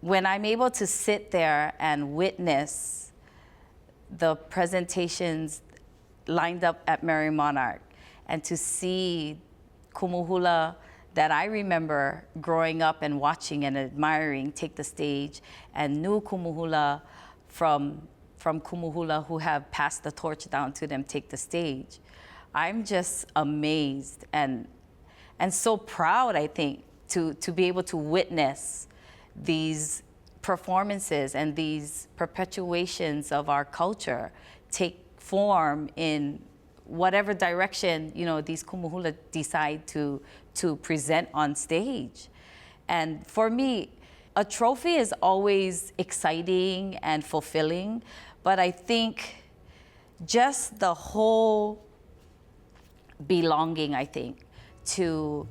when I'm able to sit there and witness the presentations lined up at Merrie Monarch and to see Kumu Hula that I remember growing up and watching and admiring take the stage, and new Kumu Hula from Kumu Hula who have passed the torch down to them take the stage, I'm just amazed and so proud, I think, to be able to witness these performances and these perpetuations of our culture take form in whatever direction, you know, these Kumu Hula decide to present on stage. And for me, a trophy is always exciting and fulfilling, but I think just the whole belonging, I think, to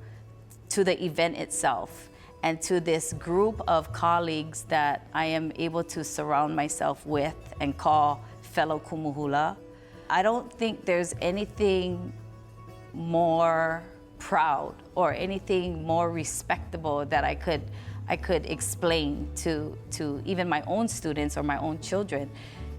the event itself and to this group of colleagues that I am able to surround myself with and call fellow Kumu Hula. I don't think there's anything more proud or anything more respectable that I could explain to even my own students or my own children,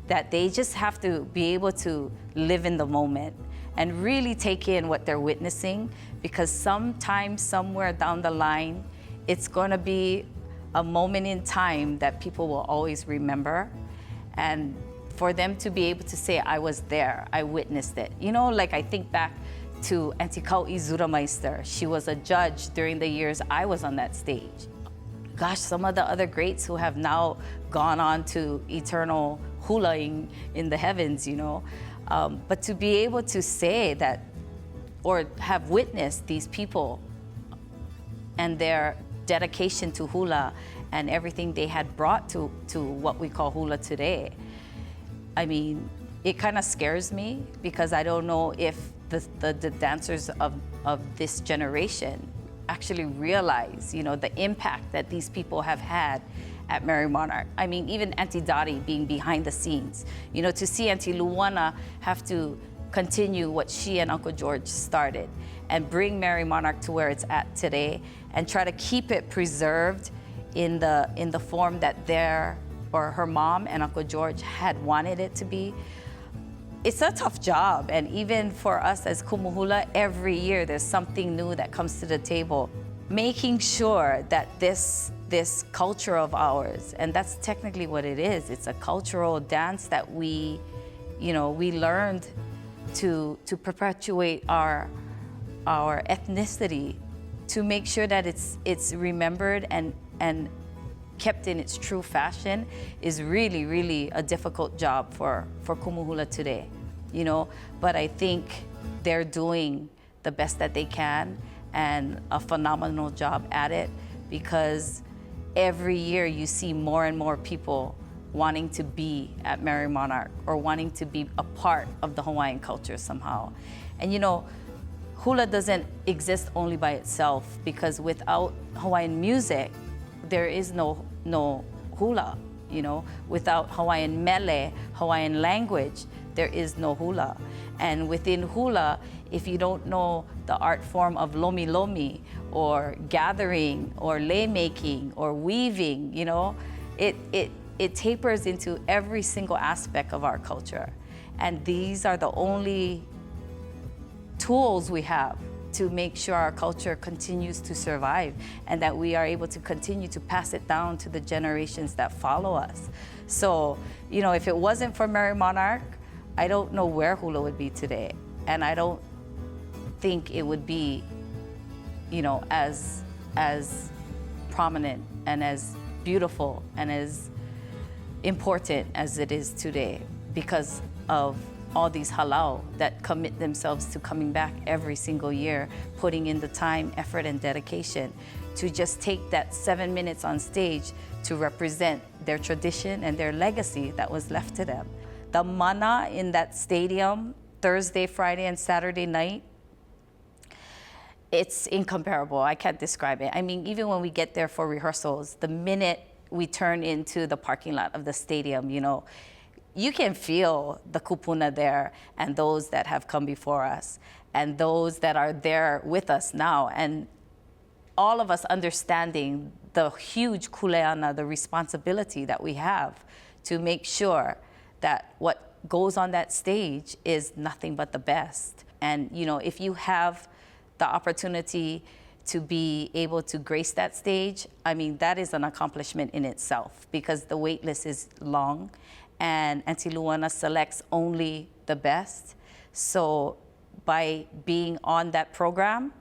that they just have to be able to live in the moment and really take in what they're witnessing, because sometime, somewhere down the line, it's going to be a moment in time that people will always remember. And for them to be able to say, I was there, I witnessed it. You know, like I think back to Auntie Kau'i Zurameister. She was a judge during the years I was on that stage. Gosh, some of the other greats who have now gone on to eternal hulaing in the heavens, you know. But to be able to say that, or have witnessed these people and their dedication to hula and everything they had brought to what we call hula today, I mean, it kind of scares me, because I don't know if the dancers of this generation actually realize, you know, the impact that these people have had at Merrie Monarch. I mean, even Auntie Dottie being behind the scenes, you know, to see Auntie Luana have to continue what she and Uncle George started and bring Merrie Monarch to where it's at today and try to keep it preserved in the form that her mom and Uncle George had wanted it to be. It's a tough job, and even for us as Kumu Hula, every year there's something new that comes to the table, making sure that this culture of ours, and that's technically what it is, it's a cultural dance that we learned to perpetuate our ethnicity, to make sure that it's remembered and kept in its true fashion, is really, really a difficult job for Kumu Hula today, you know. But I think they're doing the best that they can and a phenomenal job at it, because every year you see more and more people wanting to be at Merrie Monarch or wanting to be a part of the Hawaiian culture somehow. And you know, hula doesn't exist only by itself, because without Hawaiian music, there is no hula, you know. Without Hawaiian mele, Hawaiian language, there is no hula. And within hula, if you don't know the art form of lomi lomi or gathering or lei making or weaving, you know, it tapers into every single aspect of our culture. And these are the only tools we have to make sure our culture continues to survive and that we are able to continue to pass it down to the generations that follow us. So, you know, if it wasn't for Merrie Monarch, I don't know where hula would be today. And I don't think it would be, you know, as prominent and as beautiful and as important as it is today, because of all these Hālau that commit themselves to coming back every single year, putting in the time, effort, and dedication to just take that 7 minutes on stage to represent their tradition and their legacy that was left to them. The mana in that stadium, Thursday, Friday, and Saturday night, it's incomparable. I can't describe it. I mean, even when we get there for rehearsals, the minute we turn into the parking lot of the stadium, you know, you can feel the kupuna there, and those that have come before us, and those that are there with us now, and all of us understanding the huge kuleana, the responsibility that we have to make sure that what goes on that stage is nothing but the best. And you know, if you have the opportunity to be able to grace that stage, I mean, that is an accomplishment in itself, because the wait list is long and Auntie Luana selects only the best. So by being on that program,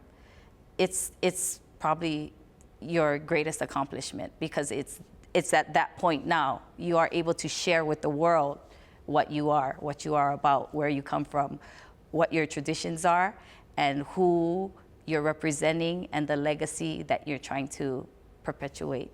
it's probably your greatest accomplishment, because it's at that point now you are able to share with the world what you are about, where you come from, what your traditions are, and who you're representing, and the legacy that you're trying to perpetuate.